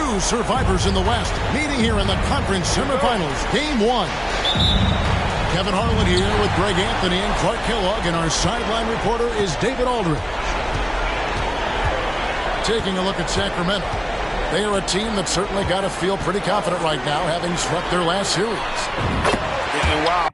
two survivors in the West meeting here in the conference semifinals. Game one. Kevin Harlan here with Greg Anthony and Clark Kellogg, and our sideline reporter is David Aldridge. Taking a look at Sacramento. They are a team that certainly got to feel pretty confident right now, having swept their last series. And wow.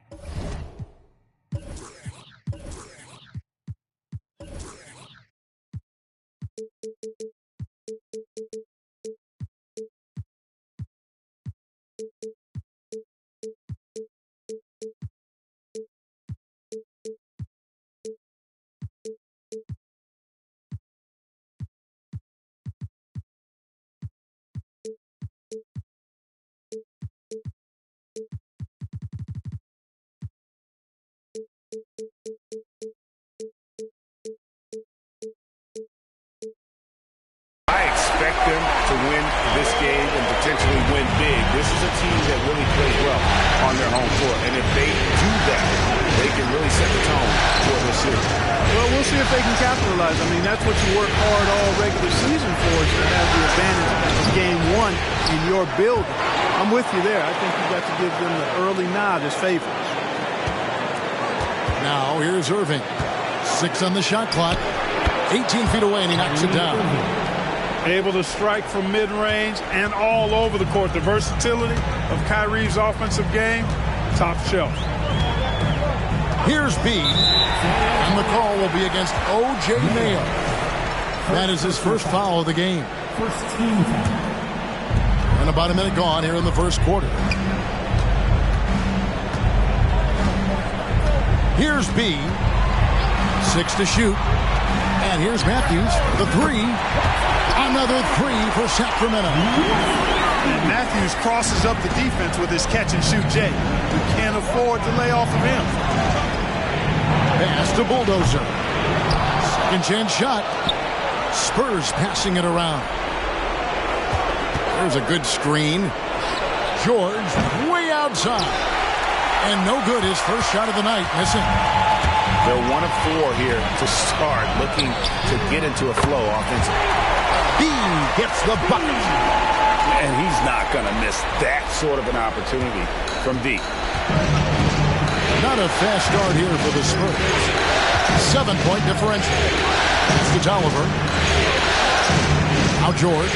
I expect them to win this game and potentially win big. This is a team that really plays well on their home court. And if they do that, they can really set the tone for this series. Well, we'll see if they can capitalize. I mean, that's what you work hard all regular season for, is to have the advantage of game one in your building. I'm with you there. I think you've got to give them the early nod as favorites. Now here's Irving. 6 on the shot clock. 18 feet away, and he knocks it down. Able to strike from mid-range and all over the court. The versatility of Kyrie's offensive game, top shelf. Here's B, and the call will be against O.J. Mayo. That is his first foul of the game. And about a minute gone here in the first quarter. Here's B. 6 to shoot. And here's Matthews. The three. Another three for Sacramento. And Matthews crosses up the defense with his catch-and-shoot J. We can't afford to lay off of him. Pass to Bulldozer. Second chance shot. Spurs passing it around. There's a good screen. George way outside. And no good, his first shot of the night, missing. They're 1 of 4 here to start, looking to get into a flow offensively. B gets the bucket. And he's not going to miss that sort of an opportunity from D. Not a fast start here for the Spurs. 7-point differential. That's to Tolliver. Now George.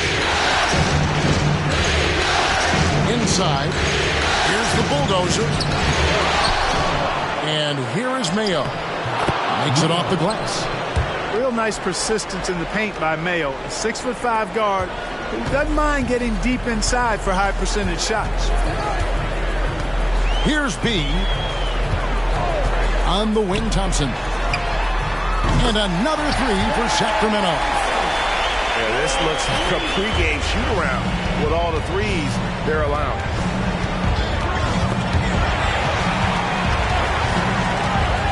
Inside. Here's the Bulldozer. And here is Mayo. Makes it off the glass. Real nice persistence in the paint by Mayo. A 6'5" guard who doesn't mind getting deep inside for high percentage shots. Here's B. On the wing, Thompson. And another three for Sacramento. Yeah, this looks like a pregame shoot-around with all the threes they're allowing.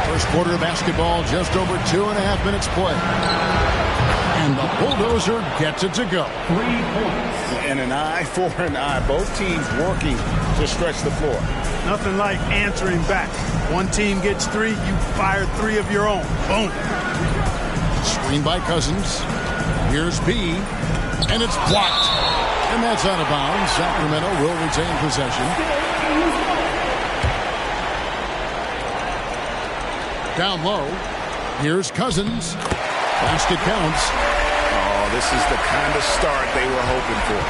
First quarter of basketball, just over 2.5 minutes play. And the Bulldozer gets it to go. 3 points. And an eye for an eye. Both teams working to stretch the floor. Nothing like answering back. One team gets 3, you fire 3 of your own. Boom. Screen by Cousins. Here's B. And it's blocked. And that's out of bounds. Sacramento will retain possession. Down low. Here's Cousins. Basket counts. Oh, this is the kind of start they were hoping for.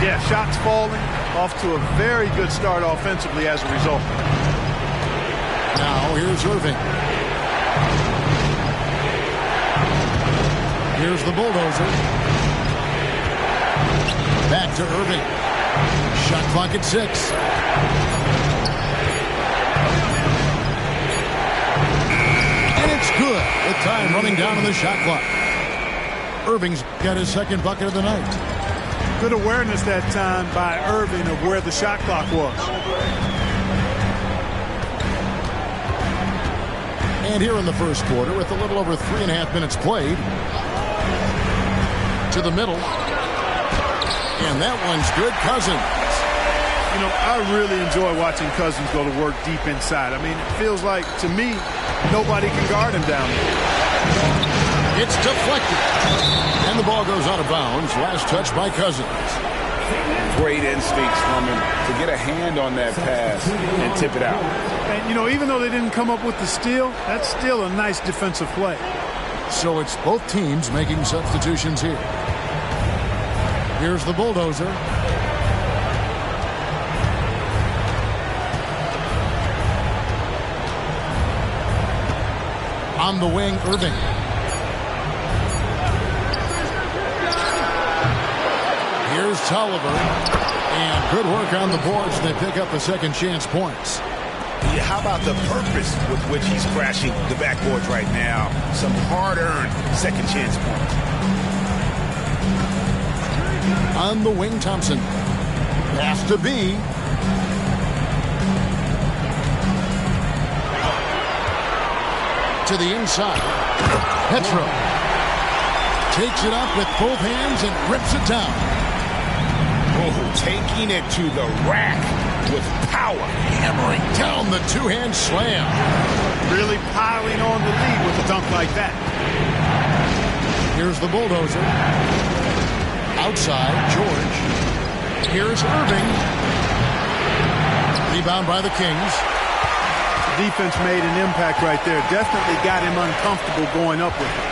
Yeah, shots falling. Off to a very good start offensively as a result. Now here's Irving. Here's the Bulldozer. Back to Irving. Shot clock at 6. And it's good with time running down on the shot clock. Irving's got his second bucket of the night. Good awareness that time by Irving of where the shot clock was. And here in the first quarter, with a little over 3.5 minutes played, to the middle. And that one's good. Cousins. You know, I really enjoy watching Cousins go to work deep inside. I mean, it feels like, to me, nobody can guard him down there. It's deflected. And the ball goes out of bounds. Last touch by Cousins. Great instincts from him to get a hand on that pass and tip it out. And, you know, even though they didn't come up with the steal, that's still a nice defensive play. So it's both teams making substitutions here. Here's the bulldozer. On the wing, Irving. Here's Tolliver. And good work on the boards. They pick up the second chance points. Yeah, how about the purpose with which he's crashing the backboards right now? Some hard-earned second chance points. On the wing, Thompson. Pass to B. To the inside. Petro takes it up with both hands and rips it down. Oh, taking it to the rack with power. Hammering down the two-hand slam. Really piling on the lead with a dunk like that. Here's the bulldozer. Outside, George. Here's Irving. Rebound by the Kings. Defense made an impact right there. Definitely got him uncomfortable going up with it.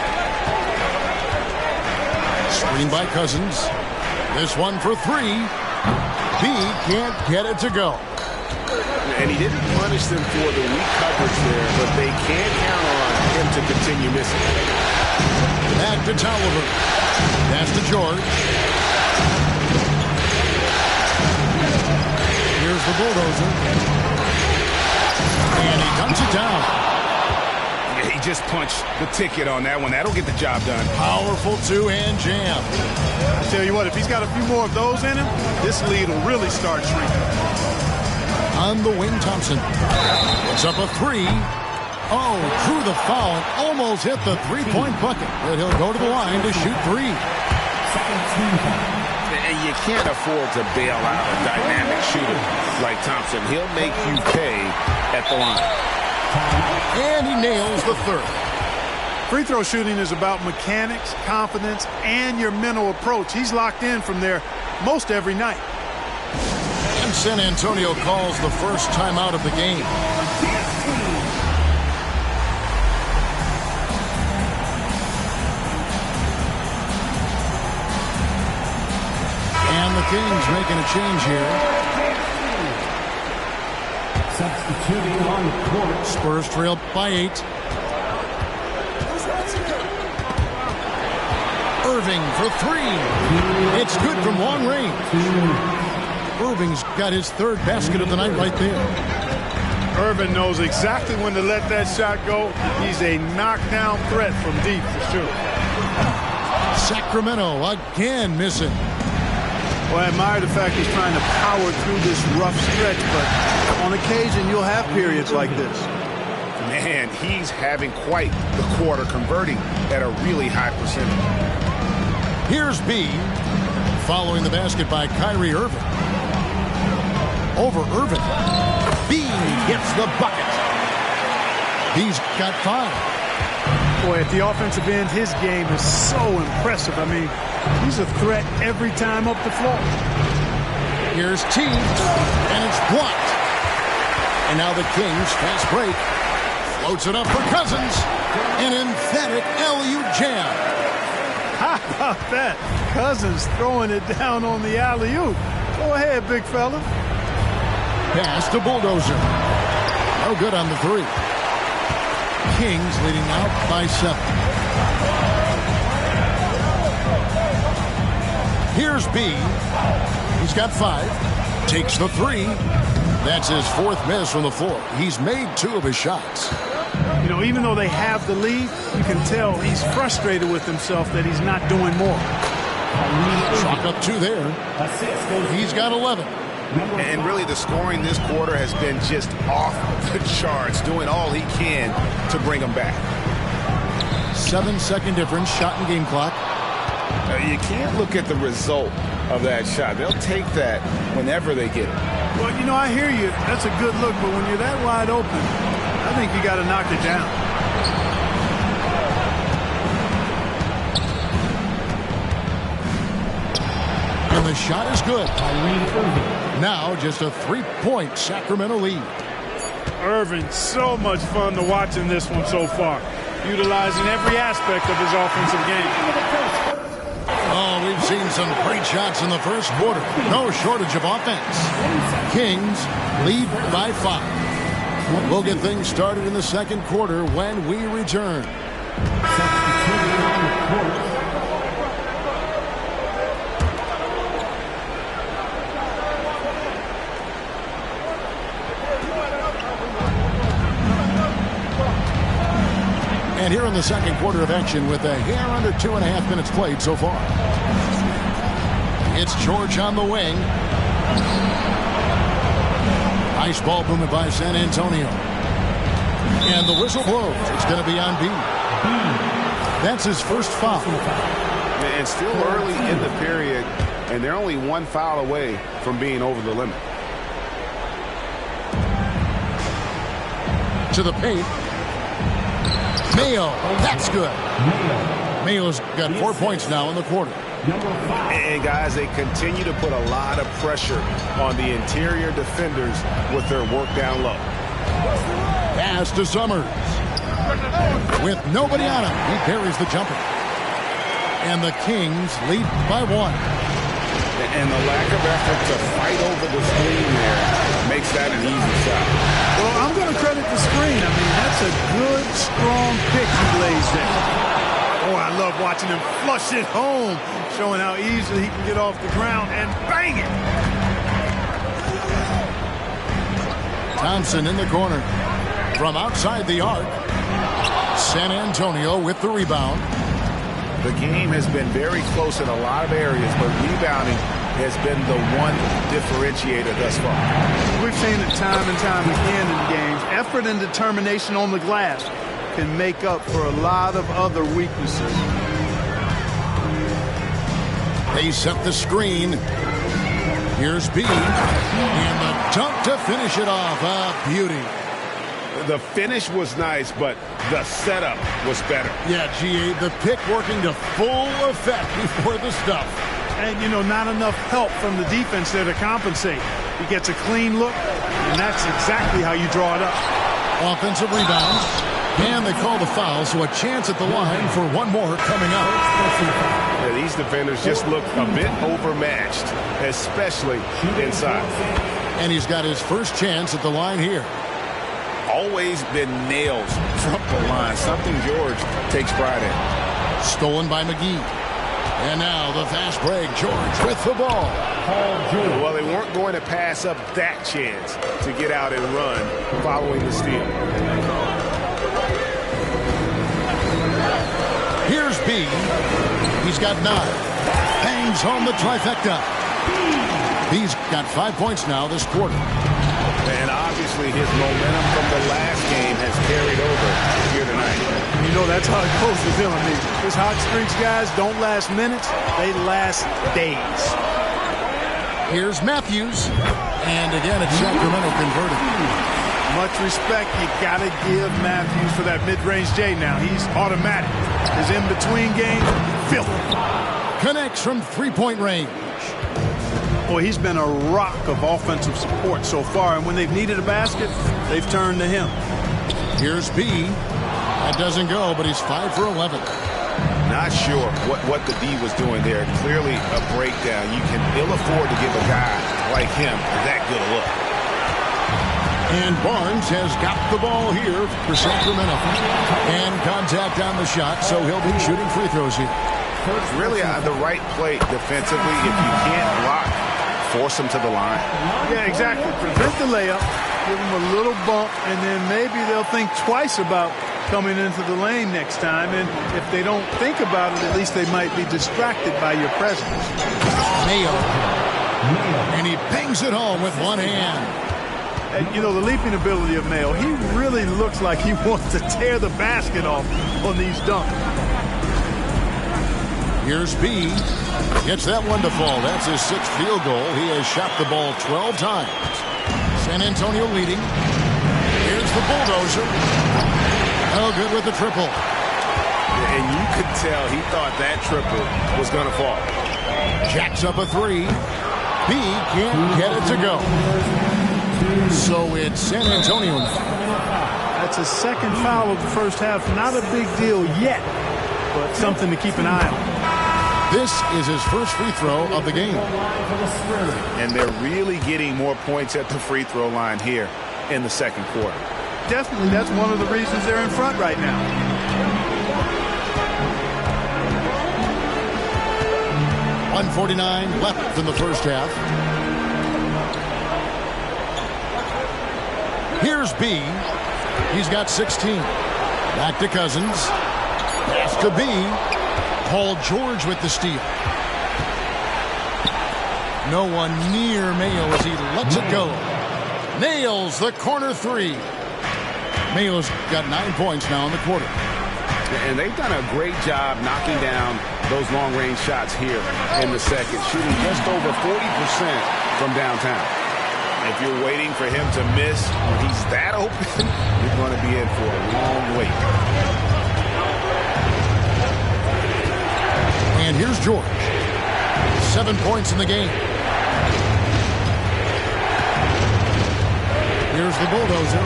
Screen by Cousins. This one for three. B can't get it to go. And he didn't punish them for the weak coverage there, but they can't count on him to continue missing. Back to Tolliver. Pass to George. Here's the bulldozer. And he dunks it down. Yeah, he just punched the ticket on that one. That'll get the job done. Powerful two-hand jam. I tell you what, if he's got a few more of those in him, this lead will really start shrinking. On the wing, Thompson. It's up a three. Oh, drew the foul and almost hit the three-point bucket. But he'll go to the line to shoot three. And you can't afford to bail out a dynamic shooter like Thompson. He'll make you pay at the line. And he nails the third. Free throw shooting is about mechanics, confidence, and your mental approach. He's locked in from there most every night. And San Antonio calls the first timeout of the game. And the Kings making a change here. Substituting on the court. Spurs trail by 8. Irving for three. It's good from long range. Irving's got his third basket of the night right there. Irving knows exactly when to let that shot go. He's a knockdown threat from deep for sure. Sacramento again missing. Well, I admire the fact he's trying to power through this rough stretch, but on occasion you'll have periods like this. Man, he's having quite the quarter, converting at a really high percentage. Here's B, following the basket by Kyrie Irving. Over Irving. B gets the bucket. B's got 5. Boy, at the offensive end, his game is so impressive. I mean, he's a threat every time up the floor. Here's T, and it's blocked. And now the Kings fast break. Floats it up for Cousins. An emphatic LU jam. How about that? Cousins throwing it down on the alley-oop. Go ahead, big fella. Pass to Bulldozer. No good on the three. Kings leading out by 7. Here's B. He's got 5. Takes the 3. That's his 4th miss from the floor. He's made 2 of his shots. You know, even though they have the lead, you can tell he's frustrated with himself that he's not doing more. Chalk up 2 there. He's got 11. And really the scoring this quarter has been just off the charts, doing all he can to bring them back. 7-second difference, shot and game clock. You can't look at the result of that shot. They'll take that whenever they get it. Well, you know, I hear you. That's a good look, but when you're that wide open, I think you got to knock it down. And the shot is good. Now just a 3-point Sacramento lead. Irving, so much fun to watch in this one so far, utilizing every aspect of his offensive game. Oh, we've seen some great shots in the first quarter. No shortage of offense. Kings lead by 5. We'll get things started in the second quarter when we return. And here in the second quarter of action with a hair under 2.5 minutes played so far. It's George on the wing. Nice ball movement by San Antonio. And the whistle blows. It's going to be on B. That's his first foul. And still early in the period, and they're only 1 foul away from being over the limit. To the paint. Mayo, that's good. Mayo's got 4 points now in the quarter. And guys, they continue to put a lot of pressure on the interior defenders with their work down low. Pass to Summers. With nobody on him, he parries the jumper. And the Kings lead by 1. And the lack of effort to fight over the screen there makes that an easy shot. Well, I'm going to credit the screen. I mean, that's a good, strong pick he lays there. Oh, I love watching him flush it home, showing how easily he can get off the ground and bang it. Thompson in the corner. From outside the arc. San Antonio with the rebound. The game has been very close in a lot of areas, but rebounding has been the one differentiator thus far. We've seen it time and time again in games. Effort and determination on the glass can make up for a lot of other weaknesses. They set the screen. Here's B. And the dunk to finish it off. A beauty. The finish was nice, but the setup was better. Yeah, G.A., the pick working to full effect before the stuff. And, you know, not enough help from the defense there to compensate. He gets a clean look, and that's exactly how you draw it up. Offensive rebound. And they call the foul, so a chance at the line for one more coming up. Yeah, these defenders just look a bit overmatched, especially inside. And he's got his first chance at the line here. Always been nails from the line, something George takes pride in. Stolen by McGee. And now the fast break. George with the ball. Well, they weren't going to pass up that chance to get out and run following the steal. Here's B. He's got 9. Bangs home the trifecta. B's got 5 points now this quarter. And obviously his momentum from the last game has carried over here tonight. You know, that's how it goes with him. I mean, his hot streaks, guys, don't last minutes. They last days. Here's Matthews. And again, it's Sacramento converted. Much respect. You got to give Matthews for that mid-range J now. He's automatic. His in-between game, filthy. Connects from three-point range. Boy, he's been a rock of offensive support so far, and when they've needed a basket, they've turned to him. Here's B. That doesn't go, but he's 5 for 11. Not sure what the D was doing there. Clearly a breakdown. You can ill afford to give a guy like him that good a look. And Barnes has got the ball here for Sacramento. And contact on the shot, so he'll be shooting free throws here. Really the right play defensively. If you can't block, force him to the line. Yeah, exactly. Prevent the layup, give him a little bump, and then maybe they'll think twice about coming into the lane next time. And if they don't think about it, at least they might be distracted by your presence. Mayo. And he bangs it home with one hand. And, you know, the leaping ability of Mayo, he really looks like he wants to tear the basket off on these dunks. Here's B. Gets that one to fall. That's his 6th field goal. He has shot the ball 12 times. San Antonio leading. Here's the bulldozer. Oh, good with the triple. And you could tell he thought that triple was going to fall. Jacks up a three. B can't get it to go. So it's San Antonio. That's a second foul of the first half. Not a big deal yet, but something to keep an eye on. This is his first free throw of the game. And they're really getting more points at the free throw line here in the second quarter. Definitely, that's one of the reasons they're in front right now. .149 left in the first half. Here's B. He's got 16. Back to Cousins. Pass to B. Paul George with the steal. No one near Mayo as he lets it go. Nails the corner three. Mayo's got 9 points now in the quarter. And they've done a great job knocking down those long-range shots here in the second, shooting just over 40% from downtown. If you're waiting for him to miss when he's that open, you're going to be in for a long wait. And here's George. 7 points in the game. Here's the bulldozer.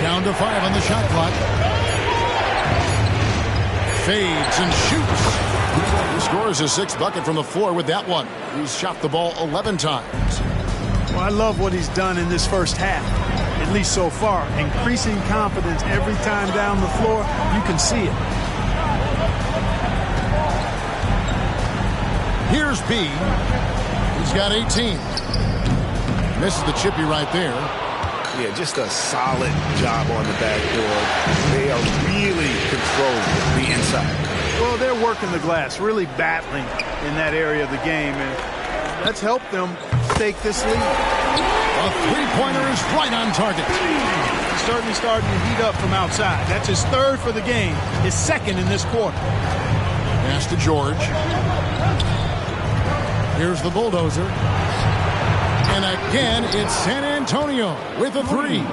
Down to 5 on the shot clock. Fades and shoots. He scores his 6th bucket from the floor with that one. He's shot the ball 11 times. Well, I love what he's done in this first half, at least so far. Increasing confidence every time down the floor. You can see it. Here's B. He's got 18. Misses the chippy right there. Yeah, just a solid job on the backboard. They are really controlling the inside. Well, they're working the glass, really battling in that area of the game, and that's helped them stake this lead. A three-pointer is right on target. He's certainly starting to heat up from outside. That's his 3rd for the game, his 2nd in this quarter. Pass to George. Here's the bulldozer. And again, it's San Antonio with a three.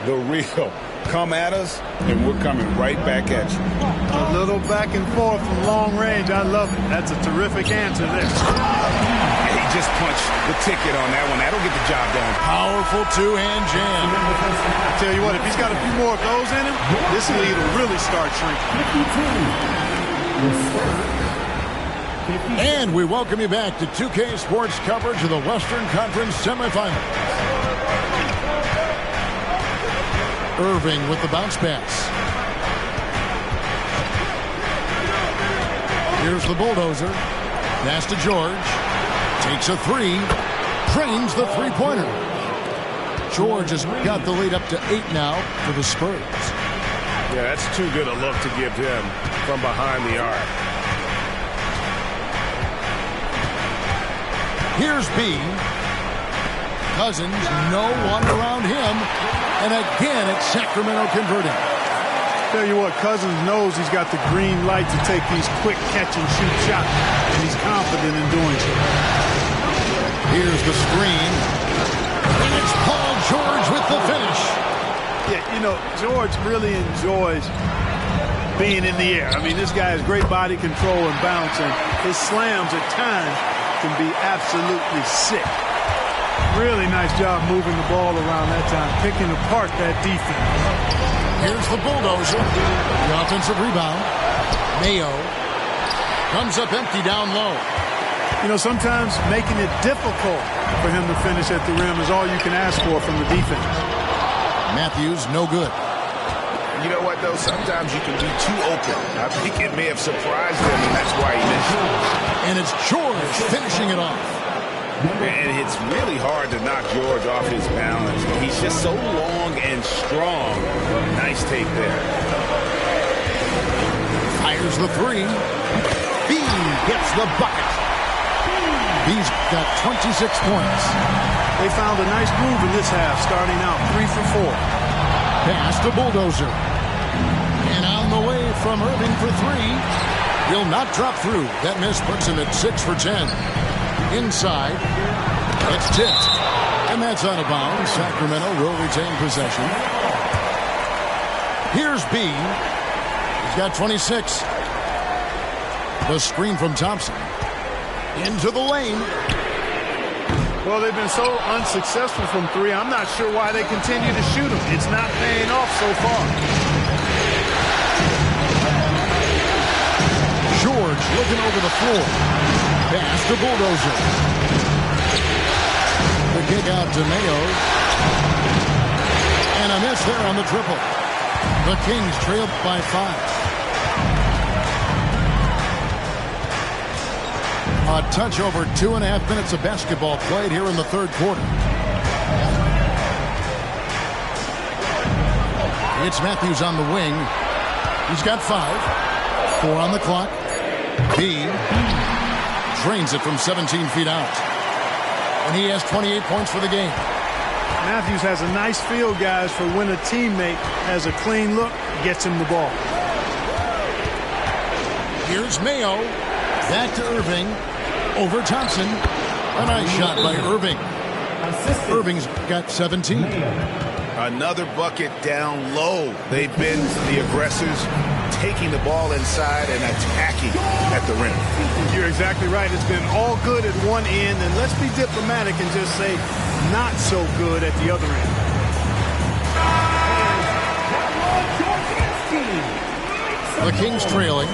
The real. Come at us, and we're coming right back at you. A little back and forth from long range. I love it. That's a terrific answer there. And he just punched the ticket on that one. That'll get the job done. Powerful two-hand jam. I tell you what, if he's got a few more of those in him, this lead will really start shrinking. And we welcome you back to 2K Sports coverage of the Western Conference semifinals. Irving with the bounce pass. Here's the bulldozer. Pass to George. Takes a three. Drains the three-pointer. George has got the lead up to 8 now for the Spurs. Yeah, that's too good a look to give him from behind the arc. Here's B. Cousins, no one around him. And again, it's Sacramento converting. Tell you what, Cousins knows he's got the green light to take these quick catch-and-shoot shots, and he's confident in doing so. Here's the screen. And it's Paul George with the finish. Yeah, you know, George really enjoys being in the air. I mean, this guy has great body control and bounce, and his slams at times can be absolutely sick. Really nice job moving the ball around that time, picking apart that defense. Here's the bulldozer. The offensive rebound. Mayo comes up empty down low. You know, sometimes making it difficult for him to finish at the rim is all you can ask for from the defense. Matthews, no good. You know what, though? Sometimes you can be too open. I think it may have surprised him, and that's why he missed it. And it's George finishing it off. And it's really hard to knock George off his balance. He's just so long and strong. Nice take there. Fires the three. B gets the bucket. B's got 26 points. They found a nice groove in this half, starting out 3 for 4. Pass to bulldozer. And on the way from Irving for three. He'll not drop through. That miss puts him at 6 for 10. Inside. It's tipped. And that's out of bounds. Sacramento will retain possession. Here's B. He's got 26. The screen from Thompson. Into the lane. Well, they've been so unsuccessful from three. I'm not sure why they continue to shoot them. It's not paying off so far. George looking over the floor. Pass to Bulldozer. The kick out to Mayo. And a miss there on the triple. The Kings trail by 5. A touch over 2.5 minutes of basketball played here in the third quarter. It's Matthews on the wing. He's got 5. 4 on the clock. B drains it from 17 feet out. And he has 28 points for the game. Matthews has a nice feel, guys, for when a teammate has a clean look, gets him the ball. Here's Mayo. Back to Irving. Over Thompson. A nice shot by Irving. Irving's got 17. Another bucket down low. They've been the aggressors, taking the ball inside and attacking at the rim. You're exactly right. It's been all good at one end, and let's be diplomatic and just say not so good at the other end. The Kings trailing.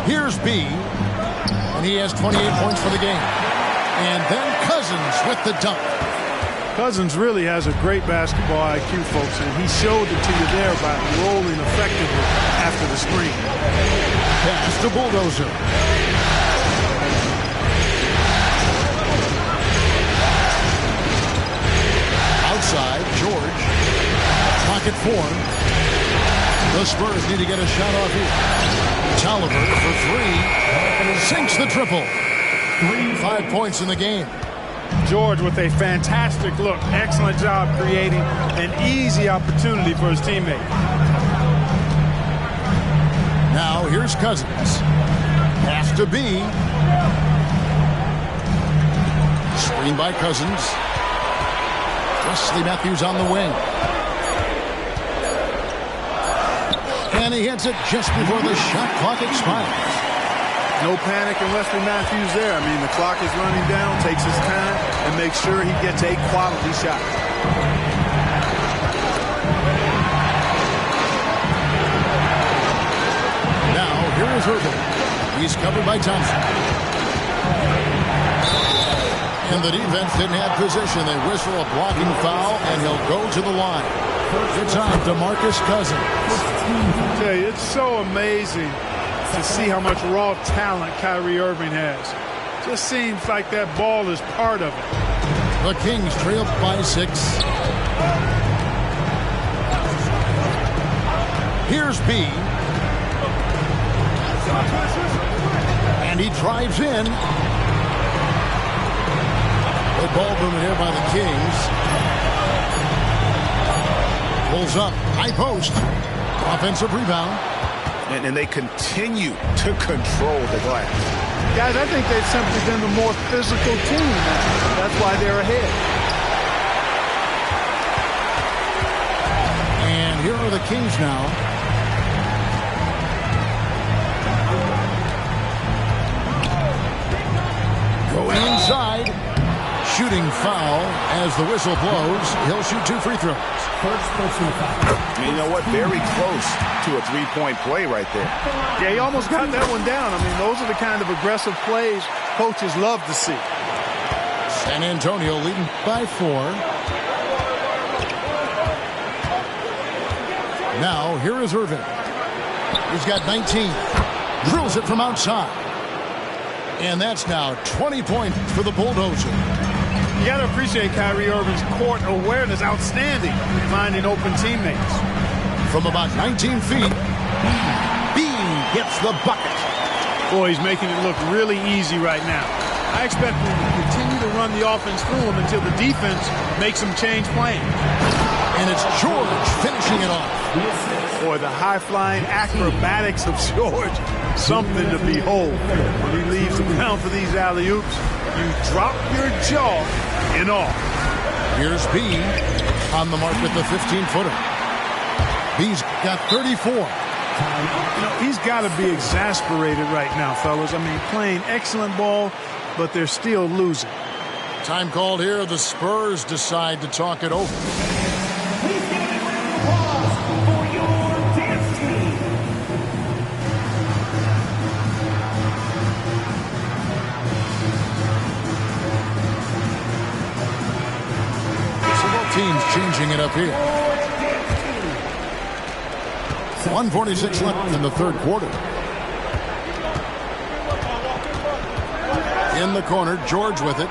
Here's B, and he has 28 points for the game. And then Cousins with the dunk. Cousins really has a great basketball IQ, folks, and he showed it to you there by rolling effectively after the screen. Pass to Bulldozer. Outside, George. Pocket 4. The Spurs need to get a shot off here. Tolliver for 3. Sinks the triple. 5 points in the game. George with a fantastic look. Excellent job creating an easy opportunity for his teammate. Now here's Cousins. Pass to B. Screen by Cousins. Wesley Matthews on the wing. And he hits it just before the shot clock expires. No panic in Wesley Matthews there. I mean, the clock is running down, takes his time, and makes sure he gets a quality shot. Now, here is Irving. He's covered by Thompson. And the defense didn't have position. They whistle a blocking foul, and he'll go to the line. It's on DeMarcus Cousins. I tell you, it's so amazing to see how much raw talent Kyrie Irving has. Just seems like that ball is part of it. The Kings trail by 6. Here's B. And he drives in. The ball movement here by the Kings. Pulls up. High post. Offensive rebound. And they continue to control the glass. Guys, I think they've simply been the more physical team. That's why they're ahead. And here are the Kings now. Going inside. Shooting foul as the whistle blows. He'll shoot 2 free throws. First personal foul. You know what? Very close to a three-point play right there. Yeah, he almost got that one down. I mean, those are the kind of aggressive plays coaches love to see. San Antonio leading by 4. Now, here is Irving. He's got 19. Drills it from outside. And that's now 20 points for the Bulldozer. You got to appreciate Kyrie Irving's court awareness. Outstanding, finding open teammates. From about 19 feet, Bean gets the bucket. Boy, he's making it look really easy right now. I expect him to continue to run the offense through him until the defense makes him change plans. And it's George finishing it off. Boy, the high-flying acrobatics of George, something to behold. When he leaves the ground for these alley-oops, you drop your jaw in awe. Here's B on the mark with the 15-footer. B's got 34. You know, he's got to be exasperated right now, fellas. I mean, playing excellent ball, but they're still losing. Time called here. The Spurs decide to talk it over. Please give it a round of applause for your dance team. So both teams changing it up here. 1:46 left in the third quarter. In the corner, George with it.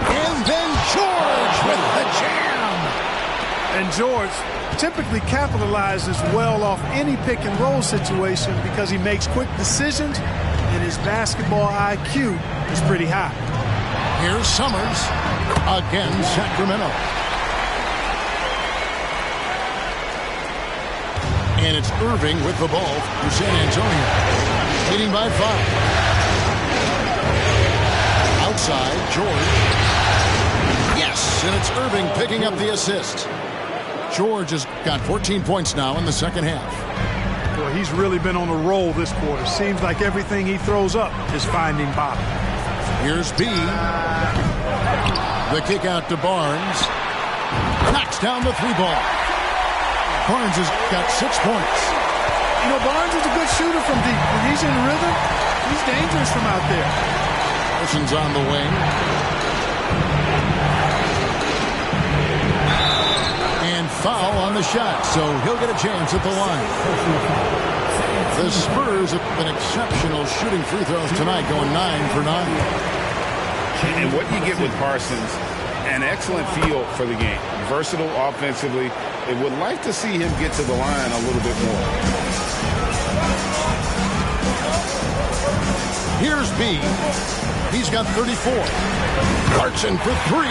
And then George with the jam. And George typically capitalizes well off any pick-and-roll situation because he makes quick decisions and his basketball IQ is pretty high. Here's Summers. Again, Sacramento. And it's Irving with the ball for San Antonio. Leading by 5. Outside, George. Yes, and it's Irving picking up the assist. George has got 14 points now in the second half. Boy, he's really been on a roll this quarter. Seems like everything he throws up is finding bottom. Here's B. The kick out to Barnes. Knocks down the 3-ball. Barnes has got 6 points. You know, Barnes is a good shooter from deep. When he's in rhythm, he's dangerous from out there. Parsons on the wing. And foul on the shot, so he'll get a chance at the line. The Spurs have been exceptional shooting free throws tonight, going 9 for 9. And what you get with Parsons, an excellent feel for the game. Versatile offensively. They would like to see him get to the line a little bit more. Here's B. He's got 34. Clarkson for 3.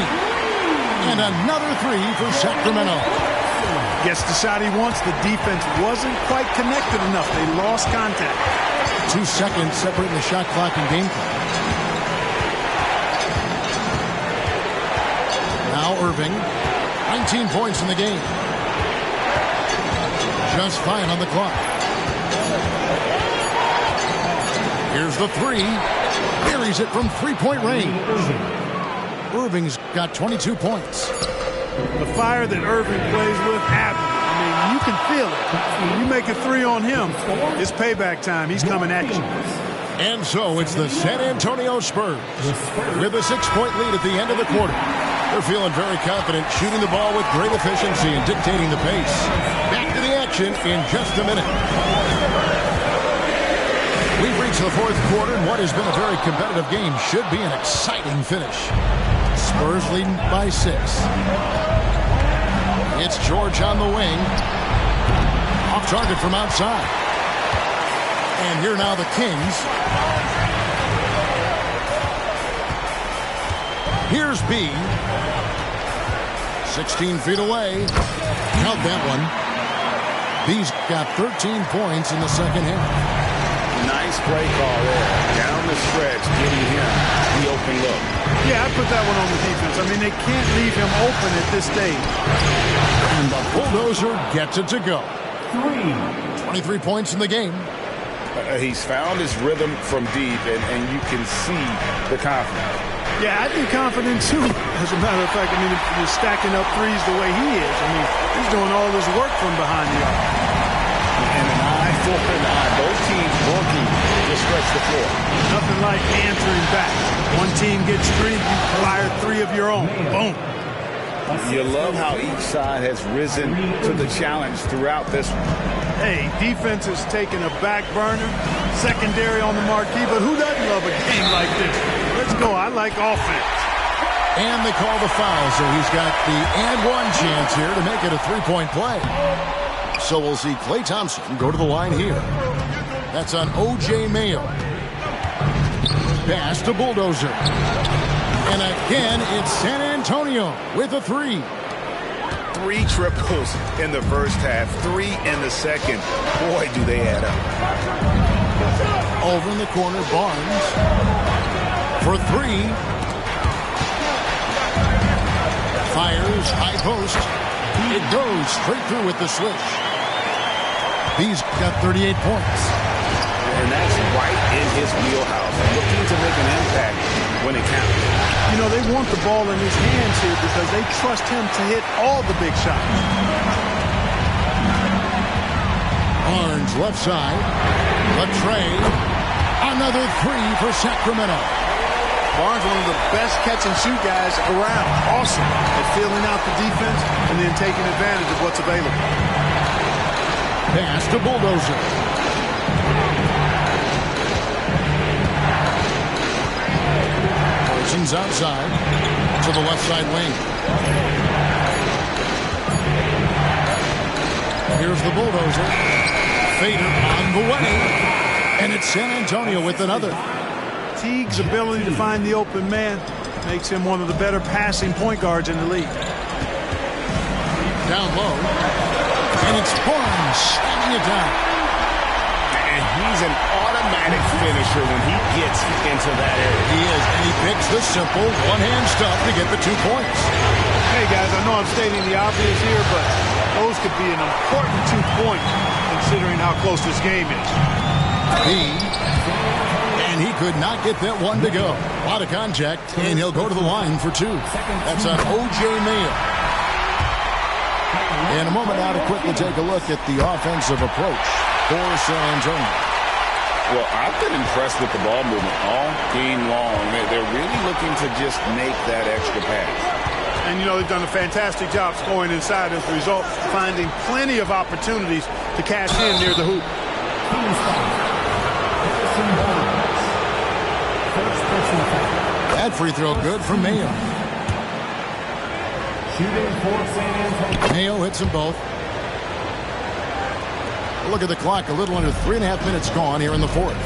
And another 3 for Sacramento. Gets the shot he wants. The defense wasn't quite connected enough. They lost contact. 2 seconds separating the shot clock and game clock. Now Irving. 19 points in the game. Just 5 on the clock. Here's the 3. Buries it from 3-point range. Irving's got 22 points. The fire that Irving plays with, I mean, you can feel it. When you make a 3 on him, it's payback time. He's coming at you. And so it's the San Antonio Spurs with a 6-point lead at the end of the quarter. They're feeling very confident, shooting the ball with great efficiency and dictating the pace. Back to the action in just a minute. We've reached the fourth quarter, and what has been a very competitive game should be an exciting finish. Spurs leading by 6. It's George on the wing. Off target from outside. And here now the Kings. Here's B. 16 feet away. Count that one. B's got 13 points in the second half. Nice play call there. Down the stretch, giving him the open look. Yeah, I put that one on the defense. I mean, they can't leave him open at this stage. And the Bulldozer gets it to go. 23 points in the game. He's found his rhythm from deep, and you can see the confidence. Yeah, I'd be confident too. As a matter of fact, I mean, if you're stacking up threes the way he is, I mean, he's doing all this work from behind the arc. And an eye for an eye. Both teams working to stretch the floor. Nothing like answering back. One team gets 3, you fire 3 of your own. Boom. You love how each side has risen to the challenge throughout this one. Hey, defense is taking a back burner, secondary on the marquee, but who doesn't love a game like this? Let's go. I like offense. And they call the foul, so he's got the and one chance here to make it a 3-point play. So we'll see Klay Thompson go to the line here. That's on O.J. Mayo. Pass to Bulldozer. And again, it's San Antonio with a 3. 3 triples in the first half, 3 in the second. Boy, do they add up. Over in the corner, Barnes for 3. Fires, high post. It goes straight through with the swish. He's got 38 points. And that's right in his wheelhouse. Looking to make an impact when it counts. You know, they want the ball in his hands here because they trust him to hit all the big shots. Barnes left side. Latray. Another three for Sacramento. Barnes, one of the best catch-and-shoot guys around. Awesome at filling out the defense and then taking advantage of what's available. Pass to Bulldozer. Parsons outside to the left side wing. Here's the Bulldozer. Fader on the way. And it's San Antonio with another. Teague's ability to find the open man makes him one of the better passing point guards in the league. Down low. And it's Barnes slamming it down. And he's an automatic finisher when he gets into that area. He is, and he picks the simple one-hand stuff to get the 2 points. Hey, guys, I know I'm stating the obvious here, but those could be an important 2 points considering how close this game is. And he could not get that one to go. A lot of contact, and he'll go to the line for 2. That's on O.J. Mayo. In a moment now to quickly take a look at the offensive approach for San Antonio. Well, I've been impressed with the ball movement all game long. They're really looking to just make that extra pass. And, you know, they've done a fantastic job scoring inside as a result, finding plenty of opportunities to cash in near the hoop. That free throw good from Mayo. Mayo hits them both. Look at the clock. A little under 3.5 minutes gone here in the fourth.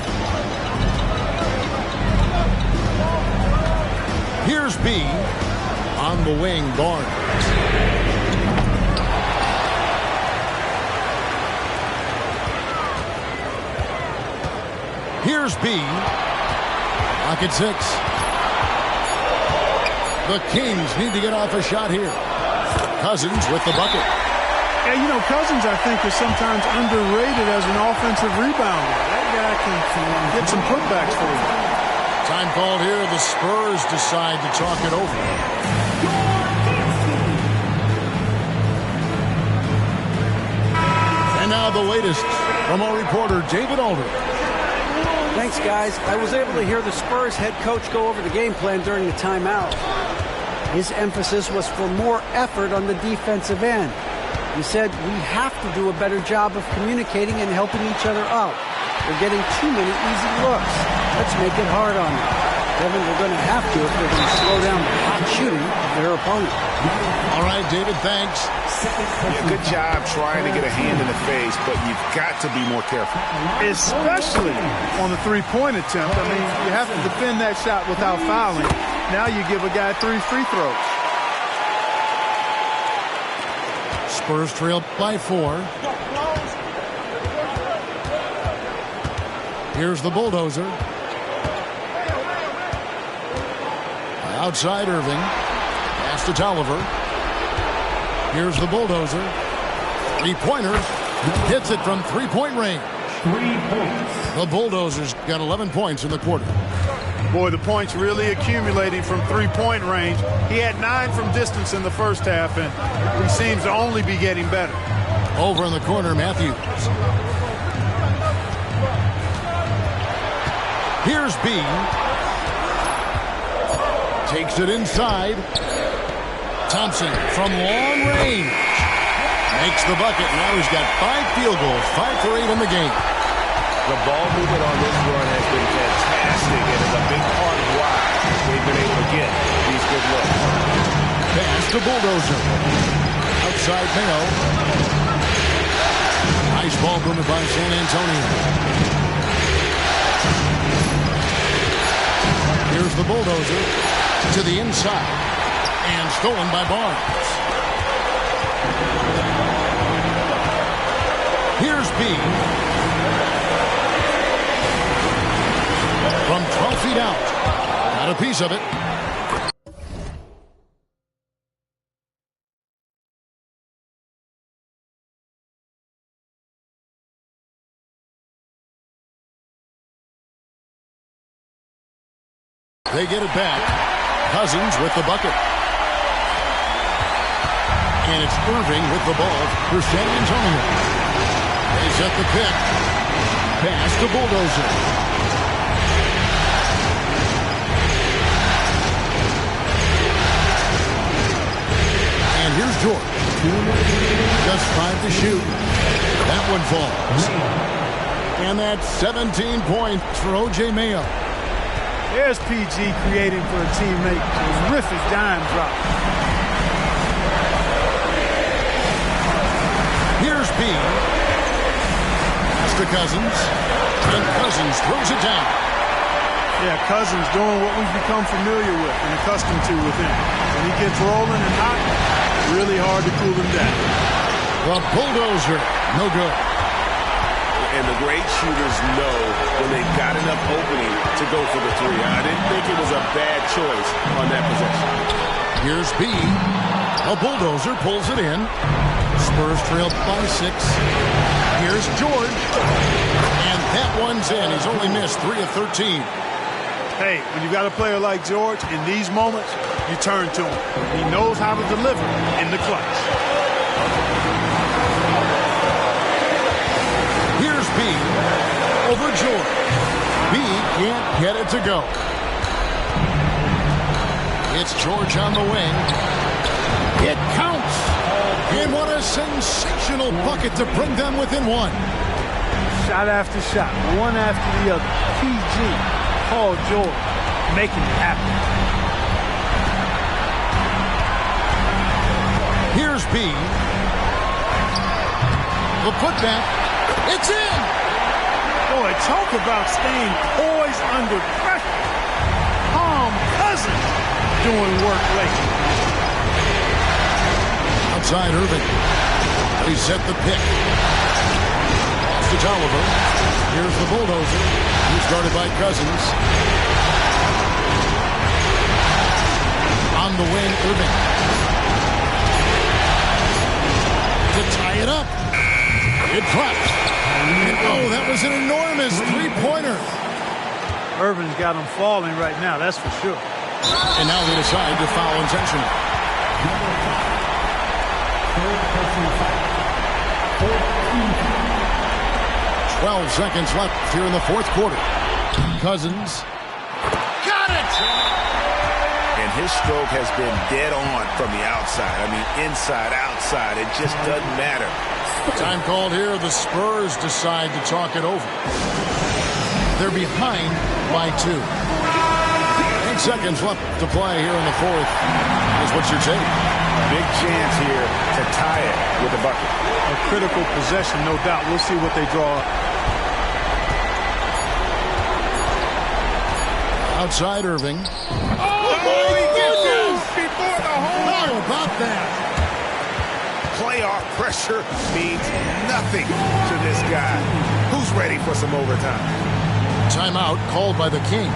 Here's B. On the wing, Barnes. Here's B. Pocket 6. The Kings need to get off a shot here. Cousins with the bucket. Yeah, you know, Cousins, I think, is sometimes underrated as an offensive rebounder. That guy can get some putbacks for you. Time called here. The Spurs decide to talk it over. And now the latest from our reporter, David Aldridge. Thanks, guys. I was able to hear the Spurs head coach go over the game plan during the timeout. His emphasis was for more effort on the defensive end. He said, we have to do a better job of communicating and helping each other out. We're getting too many easy looks. Let's make it hard on them. Kevin, they're going to have to if they're going to slow down the hot shooting of their opponent. All right, David, thanks. Yeah, good job trying to get a hand in the face, but you've got to be more careful. Especially on the three-point attempt. I mean, you have to defend that shot without fouling. Now you give a guy 3 free throws. Spurs trail by 4. Here's the Bulldozer. Outside Irving. Pass to Tolliver. Here's the Bulldozer. Three-pointer. Hits it from three-point range. 3 points. The Bulldozers got 11 points in the quarter. Boy, the points really accumulating from three-point range. He had 9 from distance in the first half, and he seems to only be getting better. Over in the corner, Matthews. Here's B. Takes it inside. Thompson from long range. Makes the bucket. Now he's got 5 field goals, 5 for 8 in the game. The ball movement on this run has been fantastic, and is a big part of why they've been able to get these good looks. Pass to Bulldozer. Outside Mayo. Nice ball movement by San Antonio. Here's the Bulldozer to the inside. And stolen by Barnes. Here's B. From 12 feet out. Got a piece of it. They get it back. Cousins with the bucket. And it's Irving with the ball for San Antonio. They set the pick. Pass to Bulldozer. And here's George. Just 5 to shoot. That one falls. And that's 17 points for O.J. Mayo. There's PG creating for a teammate. Terrific dime drop. Here's B. Pass to Cousins. And Cousins throws it down. Yeah, Cousins doing what we've become familiar with and accustomed to with him. When he gets rolling and hot, really hard to cool him down. The Bulldozer, no good. And the great shooters know when they've got enough opening to go for the three. I didn't think it was a bad choice on that possession. Here's B. A Bulldozer pulls it in. Spurs trail by 6. Here's George. And that one's in. He's only missed 3 of 13. Hey, when you got a player like George, in these moments, you turn to him. He knows how to deliver in the clutch. Here's B. Over George. B can't get it to go. It's George on the wing. It counts. And what a sensational bucket to bring them within 1. Shot after shot, one after the other. PG, Paul George, making it happen. Here's B. The putback. It's in. Boy, talk about staying poised under pressure. Cousins doing work late. Outside Irving. They set the pick. Pass to Tolliver. Here's the Bulldozer. He's guarded by Cousins. On the wing, Irving. To tie it up. It dropped. And oh, that was an enormous three-pointer. Irvin's got him falling right now, that's for sure. And now they decide to foul intentional. 12 seconds left here in the fourth quarter. Cousins. Got it! And his stroke has been dead on from the outside. I mean, inside, outside. It just doesn't matter. Time called here. The Spurs decide to talk it over. They're behind by 2. 8 seconds left to play here in the fourth. Here's what you're taking. Big chance here to tie it with a bucket. A critical possession, no doubt. We'll see what they draw up. Outside Irving. Oh, my goodness! Before the hole! How about that? Playoff pressure means nothing to this guy. Who's ready for some overtime? Timeout called by the Kings.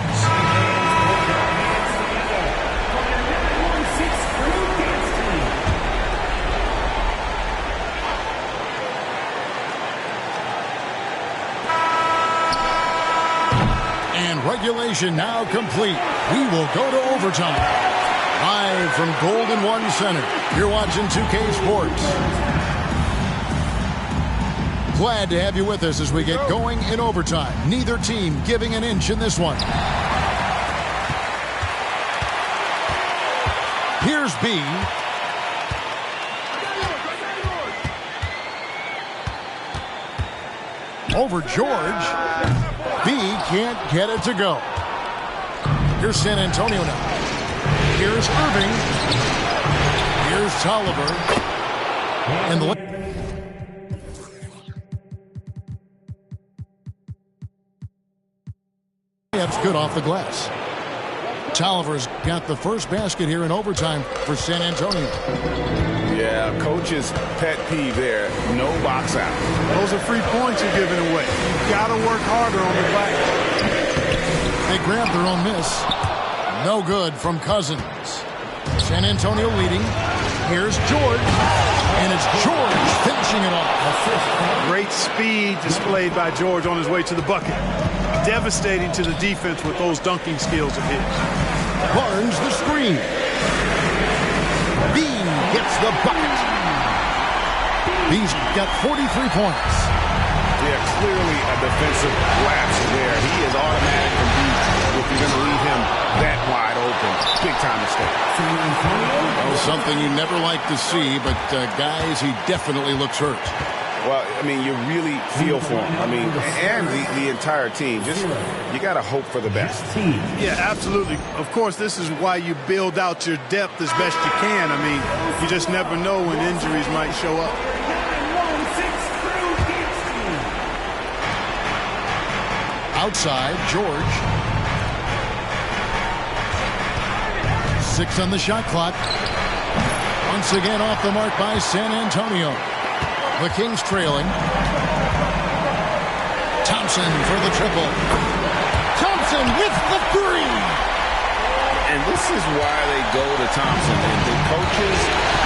And regulation now complete. We will go to overtime. Live from Golden One Center. You're watching 2K Sports. Glad to have you with us as we get going in overtime. Neither team giving an inch in this one. Here's B. Over George. B can't get it to go. Here's San Antonio now. Here's Irving. Here's Tolliver. And the layup's good off the glass. Tolliver's got the first basket here in overtime for San Antonio. Yeah, coach's pet peeve there. No box out. Those are free points you're giving away. You've got to work harder on the back. They grab their own miss. No good from Cousins. San Antonio leading. Here's George. And it's George finishing it off. Great speed displayed by George on his way to the bucket. devastating to the defense with those dunking skills of his. Barnes the screen. Bean gets the bucket. Bean's got 43 points. Yeah, clearly a defensive lapse there. He is automatic from deep if you're going to leave him that wide open. Big time mistake. Well, something you never like to see, but guys, he definitely looks hurt. Well, I mean, you really feel for him. I mean, and the entire team. Just, you got to hope for the best. Yeah, absolutely. Of course, this is why you build out your depth as best you can. I mean, you just never know when injuries might show up. Outside, George. 6 on the shot clock. Once again off the mark by San Antonio. The Kings trailing. Thompson for the triple. Thompson with the 3. And this is why they go to Thompson. And the coaches,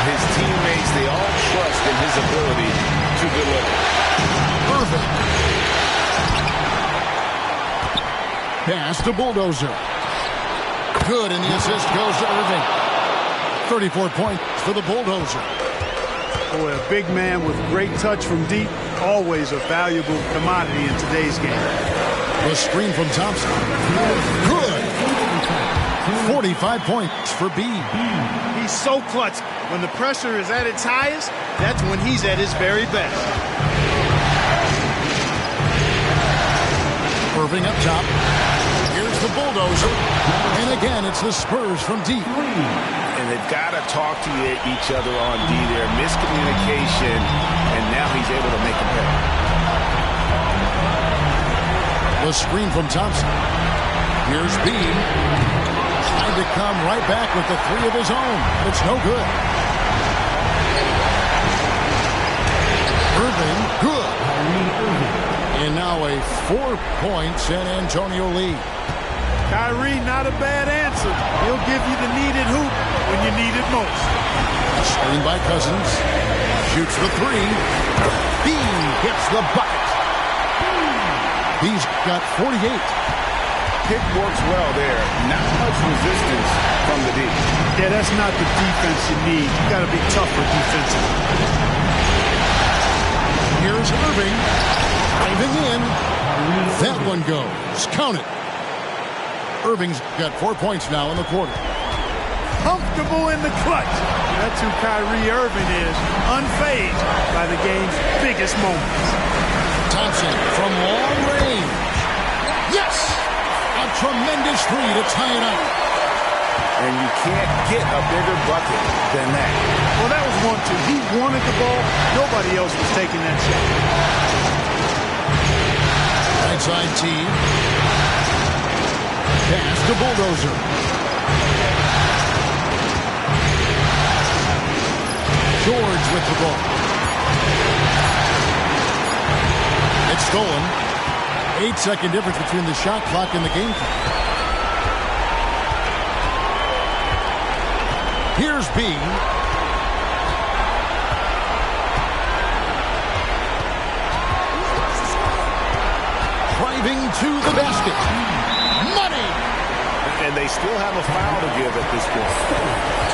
his teammates, they all trust in his ability to deliver. Irving. Pass to Bulldozer. Good, and the assist goes to Irving. 34 points for the Bulldozer. Boy, a big man with great touch from deep, always a valuable commodity in today's game. The screen from Thompson. Good. 45 points for B. He's so clutch. When the pressure is at its highest, that's when he's at his very best. Irving up top. Here's the Bulldozer. And again, it's the Spurs from deep. And they've got to talk to each other on D there. Miscommunication, and now he's able to make them pay. The screen from Thompson. Here's B. Trying to come right back with the 3 of his own. But it's no good. Irving, good. And now a 4-point San Antonio lead. Kyrie, not a bad answer. He'll give you the needed hoop when you need it most. Screen by Cousins. Shoots the 3. Bean hits the bucket. He's got 48. Pick works well there. Not much resistance from the D. Yeah, that's not the defense you need. You got to be tougher defensively. Here's Irving. Diving in. That one goes. Count it. Irving's got 4 points now in the quarter. Comfortable in the clutch. That's who Kyrie Irving is. Unfazed by the game's biggest moments. Thompson from long range. Yes! A tremendous 3 to tie it up. And you can't get a bigger bucket than that. Well, that was 1-2. He wanted the ball. Nobody else was taking that shot. Right side team. Pass to Bulldozer. George with the ball. It's stolen. 8-second difference between the shot clock and the game clock. Here's B. Driving to the basket. Money! And they still have a foul to give at this point.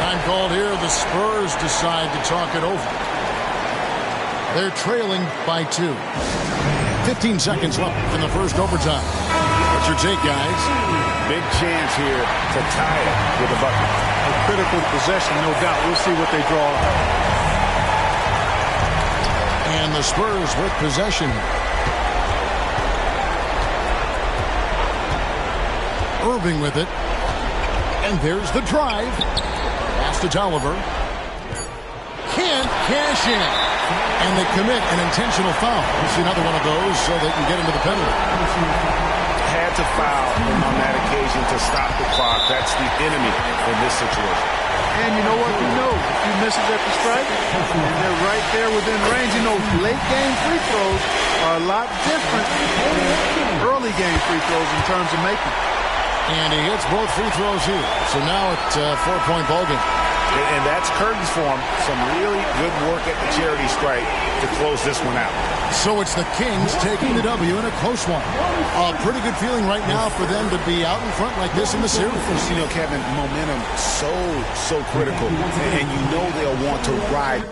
Time called here. The Spurs decide to talk it over. They're trailing by 2. 15 seconds left in the first overtime. What's your take, guys? Big chance here to tie it with a bucket. A critical possession, no doubt. We'll see what they draw. And the Spurs with possession. Irving with it. And there's the drive. Pass to Tolliver. Can't cash in. And they commit an intentional foul. We'll see another one of those so they can get into the penalty. Had to foul on that occasion to stop the clock. That's the enemy in this situation. And you know what? You know, a few misses at the strike, and they're right there within range. You know, late game free throws are a lot different than early game free throws in terms of making. And he hits both free throws here. So now it's a 4-point ball game. And that's curtains for them. Some really good work at the charity stripe to close this one out. So it's the Kings taking the W in a close one. A pretty good feeling right now for them to be out in front like this in the series. You know, Kevin, momentum so critical. And you know they'll want to ride